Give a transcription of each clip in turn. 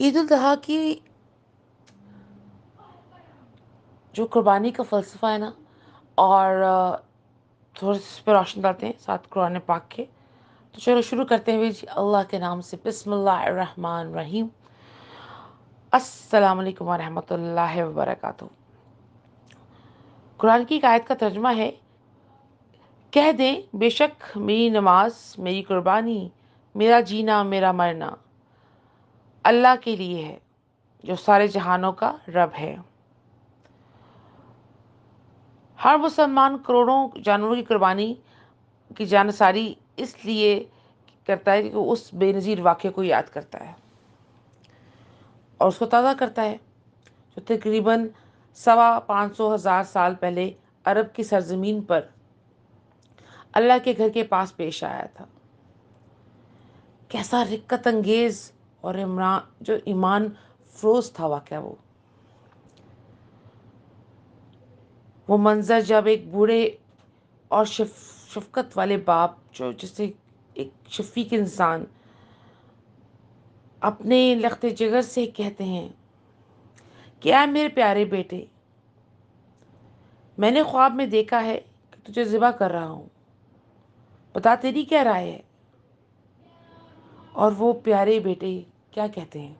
عید الاضحیٰ کی جو قربانی کا فلسفہ ہے نا، اور تھوڑے سے اس پہ روشنی ڈالتے ہیں ساتھ قرآن پاک کے. تو چلو شروع کرتے ہیں جی اللہ کے نام سے. بسم اللہ الرحمن الرحیم. السلام علیکم ورحمۃ اللہ وبرکاتہ. قرآن کی ایک آیت کا ترجمہ ہے، کہہ دیں بے شک میری نماز، میری قربانی، میرا جینا، میرا مرنا اللہ کے لیے ہے جو سارے جہانوں کا رب ہے. ہر مسلمان کروڑوں جانوروں کی قربانی کی جانساری اس لیے کرتا ہے کہ وہ اس بے نظیر واقعے کو یاد کرتا ہے اور اس کو تازہ کرتا ہے جو تقریباً 500,000 سال پہلے عرب کی سرزمین پر اللہ کے گھر کے پاس پیش آیا تھا. کیسا رقت انگیز اور جو ایمان فروز تھا واقعہ. وہ منظر جب ایک بوڑھے اور شفقت والے باپ جو جسے ایک شفیق انسان اپنے لخت جگر سے کہتے ہیں کہ اے میرے پیارے بیٹے، میں نے خواب میں دیکھا ہے کہ تجھے ذبح کر رہا ہوں، بتا تیری کیا رائے ہے؟ اور وہ پیارے بیٹے کیا کہتے ہیں؟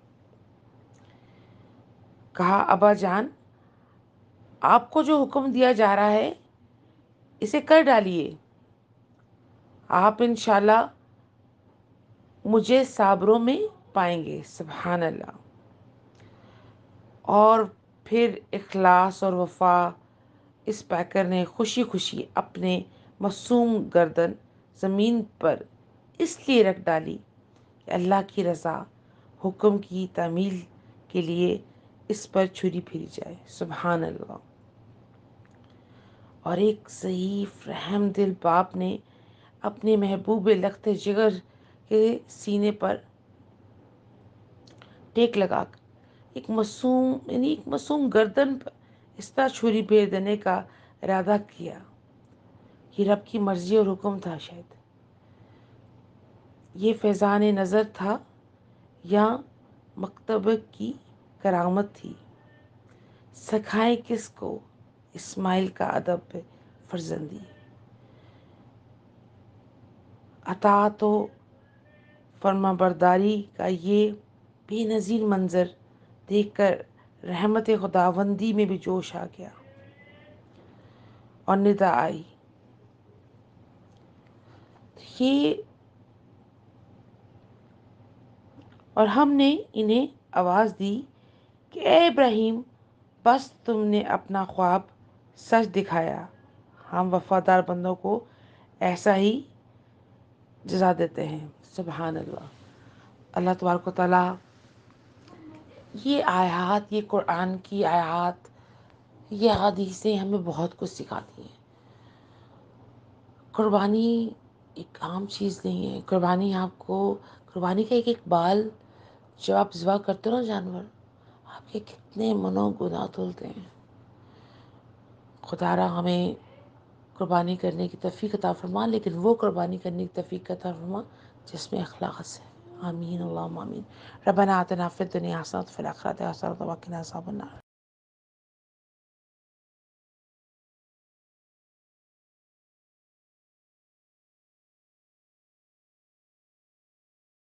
کہا ابا جان، آپ کو جو حکم دیا جا رہا ہے اسے کر ڈالیے، آپ انشاءاللہ مجھے صابروں میں پائیں گے. سبحان اللہ. اور پھر اخلاص اور وفا اس پیکر نے خوشی خوشی اپنے معصوم گردن زمین پر اس لیے رکھ ڈالی کہ اللہ کی رضا حکم کی تعمیل کے لیے اس پر چھری پھیری جائے. سبحان اللہ. اور ایک ضعیف رحم دل باپ نے اپنے محبوب لخت جگر کے سینے پر ٹیک لگا کر ایک معصوم گردن پر اس طرح چھری پھیر دینے کا ارادہ کیا. یہ رب کی مرضی اور حکم تھا. شاید یہ فیضان نظر تھا یا مکتب کی کرامت تھی. سکھائے کس کو اسماعیل کا ادب فرزندی، اطاعت و فرما برداری کا یہ بے نظیر منظر دیکھ کر رحمت خداوندی میں بھی جوش آ گیا اور ندا آئی. یہ اور ہم نے انہیں آواز دی کہ اے ابراہیم، بس تم نے اپنا خواب سچ دکھایا، ہم وفادار بندوں کو ایسا ہی جزا دیتے ہیں. سبحان اللہ. اللہ تبارک و تعالیٰ یہ آیات، یہ قرآن کی آیات، یہ حدیثیں ہمیں بہت کچھ سکھاتی ہیں. قربانی ایک عام چیز نہیں ہے. قربانی کا ایک بال جب آپ ذبح کرتے ہو نا جانور، آپ کے کتنے منو گناہ دھلتے ہیں. خدا را ہمیں قربانی کرنے کی توفیق عطا فرما، لیکن وہ قربانی کرنے کی توفیق عطا فرما جس میں اخلاص ہے. آمین اللہم آمین. ربنا آتنا فی الدنیا حسنۃ وفی الآخرۃ حسنۃ وقنا عذاب النار.